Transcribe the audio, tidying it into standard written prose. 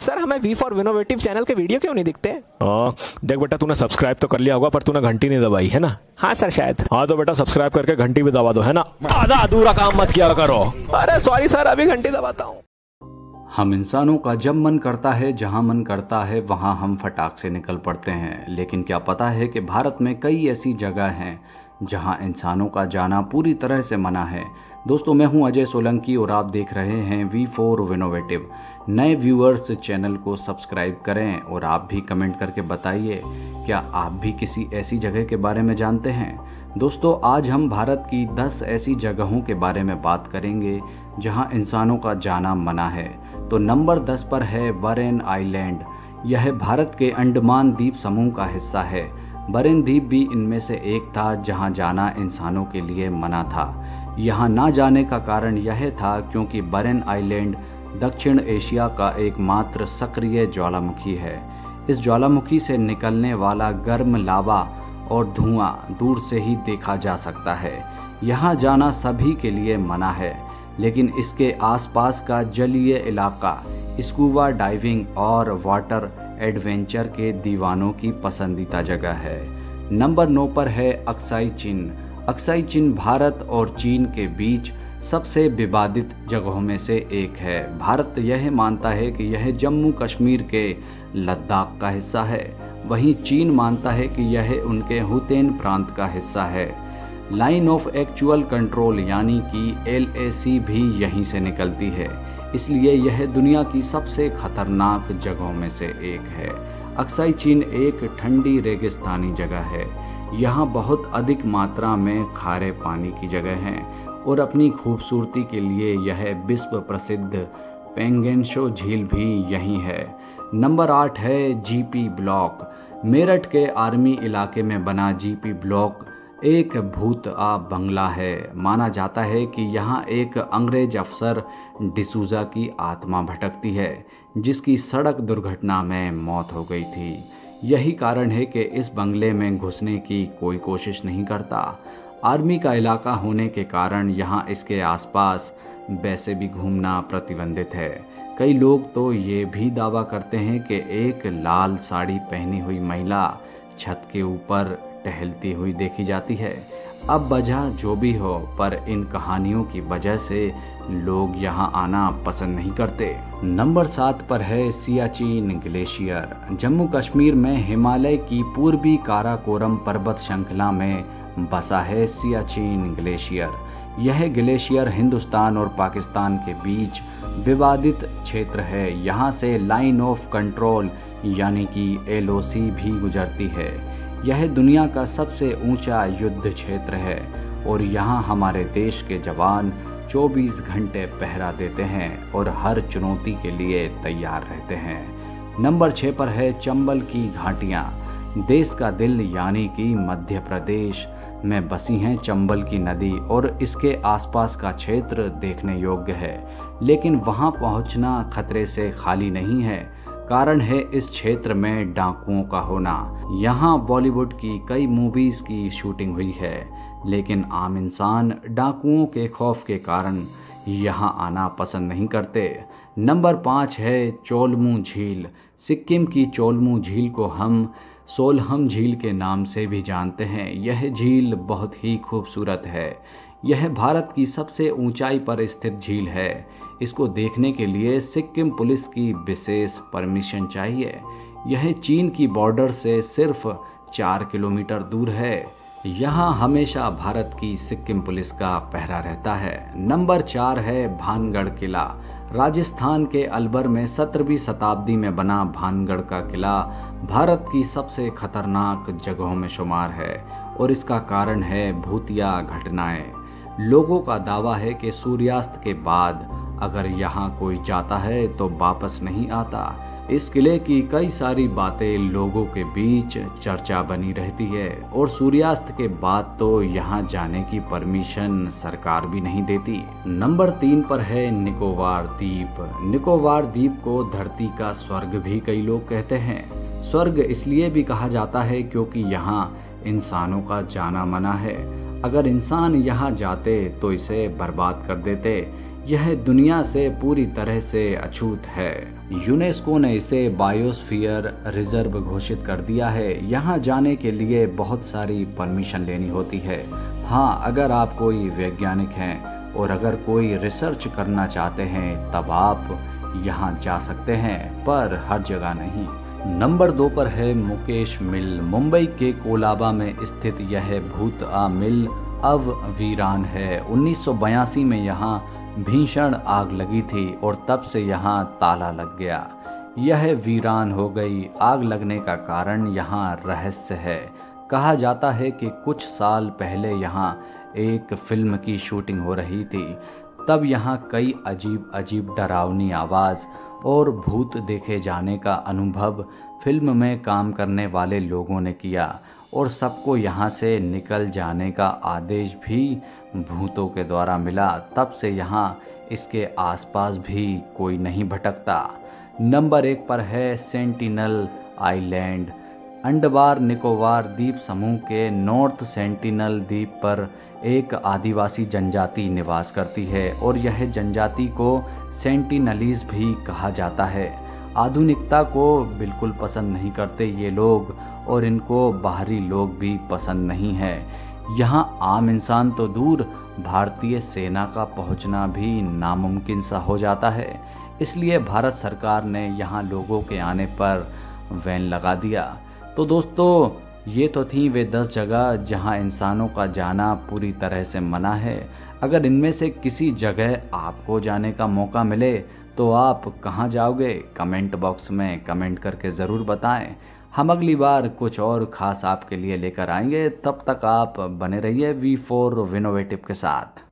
Sir हमें we for विनोवेटिव channel के video क्यों नहीं दिखते? देख बेटा, तूने सब्सक्राइब तो कर लिया होगा पर तूने घंटी नहीं दबाई है ना। हाँ सर शायद। हाँ तो बेटा सब्सक्राइब करके घंटी भी दबा दो, है ना। आधा अधूरा काम मत किया करो। अरे सॉरी सर, अभी घंटी दबाता हूँ। हम इंसानों का जब मन करता है, जहां मन करता है वहां हम फटाक से निकल पड़ते हैं। लेकिन क्या पता है कि भारत में कई ऐसी जगह हैं जहां इंसानों का जाना पूरी तरह से मना है। दोस्तों, मैं हूं अजय सोलंकी और आप देख रहे हैं वी फॉर विनोवेटिव। नए व्यूअर्स चैनल को सब्सक्राइब करें और आप भी कमेंट करके बताइए क्या आप भी किसी ऐसी जगह के बारे में जानते हैं। दोस्तों, आज हम भारत की 10 ऐसी जगहों के बारे में बात करेंगे जहां इंसानों का जाना मना है। तो नंबर 10 पर है बरेन आइलैंड। यह भारत के अंडमान द्वीप समूह का हिस्सा है। बरेन द्वीप भी इनमें से एक था जहां जाना इंसानों के लिए मना था। यहां ना जाने का कारण यह था क्योंकि बरेन आइलैंड दक्षिण एशिया का एकमात्र सक्रिय ज्वालामुखी है। इस ज्वालामुखी से निकलने वाला गर्म लावा और धुआं दूर से ही देखा जा सकता है। यहाँ जाना सभी के लिए मना है, लेकिन इसके आसपास का जलीय इलाका स्कूबा डाइविंग और वाटर एडवेंचर के दीवानों की पसंदीदा जगह है। नंबर 9 पर है अक्साई चिन। अक्साई चिन भारत और चीन के बीच सबसे विवादित जगहों में से एक है। भारत यह मानता है कि यह जम्मू कश्मीर के लद्दाख का हिस्सा है, वहीं चीन मानता है कि यह उनके हुतैन प्रांत का हिस्सा है। लाइन ऑफ एक्चुअल कंट्रोल यानी कि LAC भी यहीं से निकलती है, इसलिए यह दुनिया की सबसे खतरनाक जगहों में से एक है। अक्साई चिन एक ठंडी रेगिस्तानी जगह है। यहाँ बहुत अधिक मात्रा में खारे पानी की जगह है और अपनी खूबसूरती के लिए यह विश्व प्रसिद्ध पेंगेनशो झील भी यहीं है। नंबर 8 है GP ब्लॉक। मेरठ के आर्मी इलाके में बना GP ब्लॉक एक भूत बंगला है। माना जाता है कि यहाँ एक अंग्रेज अफसर डिसूजा की आत्मा भटकती है, जिसकी सड़क दुर्घटना में मौत हो गई थी। यही कारण है कि इस बंगले में घुसने की कोई कोशिश नहीं करता। आर्मी का इलाका होने के कारण यहाँ इसके आसपास वैसे भी घूमना प्रतिबंधित है। कई लोग तो ये भी दावा करते हैं कि एक लाल साड़ी पहनी हुई महिला छत के ऊपर टहलती हुई देखी जाती है। अब वजह जो भी हो, पर इन कहानियों की वजह से लोग यहाँ आना पसंद नहीं करते। नंबर 7 पर है सियाचिन ग्लेशियर। जम्मू कश्मीर में हिमालय की पूर्वी काराकोरम पर्वत श्रृंखला में बसा है सियाचिन ग्लेशियर। यह ग्लेशियर हिंदुस्तान और पाकिस्तान के बीच विवादित क्षेत्र है। यहाँ से लाइन ऑफ कंट्रोल यानी कि LOC भी गुजरती है। यह दुनिया का सबसे ऊंचा युद्ध क्षेत्र है और यहाँ हमारे देश के जवान 24 घंटे पहरा देते हैं और हर चुनौती के लिए तैयार रहते हैं। नंबर 6 पर है चंबल की घाटियाँ। देश का दिल यानी कि मध्य प्रदेश में बसी हैं चंबल की नदी और इसके आसपास का क्षेत्र देखने योग्य है, लेकिन वहां पहुंचना खतरे से खाली नहीं है। कारण है इस क्षेत्र में डाकुओं का होना। यहाँ बॉलीवुड की कई मूवीज की शूटिंग हुई है, लेकिन आम इंसान डाकुओं के खौफ के कारण यहाँ आना पसंद नहीं करते। नंबर 5 है चोलमू झील। सिक्किम की चोलमू झील को हम सोलहम झील के नाम से भी जानते हैं। यह झील बहुत ही खूबसूरत है। यह भारत की सबसे ऊंचाई पर स्थित झील है। इसको देखने के लिए सिक्किम पुलिस की विशेष परमिशन चाहिए। यह चीन की बॉर्डर से सिर्फ 4 किलोमीटर दूर है। यहाँ हमेशा भारत की सिक्किम पुलिस का पहरा रहता है। नंबर 4 है भानगढ़ किला। राजस्थान के अलवर में 17वीं शताब्दी में बना भानगढ़ का किला भारत की सबसे खतरनाक जगहों में शुमार है और इसका कारण है भूतिया घटनाएं। लोगों का दावा है कि सूर्यास्त के बाद अगर यहाँ कोई जाता है तो वापस नहीं आता। इस किले की कई सारी बातें लोगों के बीच चर्चा बनी रहती है और सूर्यास्त के बाद तो यहाँ जाने की परमिशन सरकार भी नहीं देती। नंबर 3 पर है निकोबार द्वीप। निकोबार द्वीप को धरती का स्वर्ग भी कई लोग कहते हैं। स्वर्ग इसलिए भी कहा जाता है क्योंकि यहाँ इंसानों का जाना मना है। अगर इंसान यहाँ जाते तो इसे बर्बाद कर देते। यह दुनिया से पूरी तरह से अछूत है। यूनेस्को ने इसे बायोस्फीयर रिजर्व घोषित कर दिया है। यहाँ जाने के लिए बहुत सारी परमिशन लेनी होती है। हाँ, अगर आप कोई वैज्ञानिक हैं और अगर कोई रिसर्च करना चाहते हैं तब आप यहाँ जा सकते हैं, पर हर जगह नहीं। नंबर 2 पर है मुकेश मिल। मुंबई के कोलाबा में स्थित यह भूतआ मिल अब वीरान है। 1982 में यहाँ भीषण आग लगी थी और तब से यहाँ ताला लग गया। यह वीरान हो गई। आग लगने का कारण यहाँ रहस्य है। कहा जाता है कि कुछ साल पहले यहाँ एक फिल्म की शूटिंग हो रही थी। तब यहाँ कई अजीब अजीब डरावनी आवाज़ और भूत देखे जाने का अनुभव फिल्म में काम करने वाले लोगों ने किया और सबको यहाँ से निकल जाने का आदेश भी भूतों के द्वारा मिला। तब से यहाँ इसके आसपास भी कोई नहीं भटकता। नंबर 1 पर है सेंटिनल आइलैंड। अंडमान निकोबार द्वीप समूह के नॉर्थ सेंटिनल द्वीप पर एक आदिवासी जनजाति निवास करती है और यह जनजाति को सेंटिनलीज भी कहा जाता है। आधुनिकता को बिल्कुल पसंद नहीं करते ये लोग और इनको बाहरी लोग भी पसंद नहीं है। यहाँ आम इंसान तो दूर, भारतीय सेना का पहुँचना भी नामुमकिन सा हो जाता है। इसलिए भारत सरकार ने यहाँ लोगों के आने पर बैन लगा दिया। तो दोस्तों, ये तो थी वे 10 जगह जहां इंसानों का जाना पूरी तरह से मना है। अगर इनमें से किसी जगह आपको जाने का मौका मिले तो आप कहां जाओगे? कमेंट बॉक्स में कमेंट करके ज़रूर बताएं। हम अगली बार कुछ और ख़ास आपके लिए लेकर आएंगे। तब तक आप बने रहिए V4 विनोवेटिव के साथ।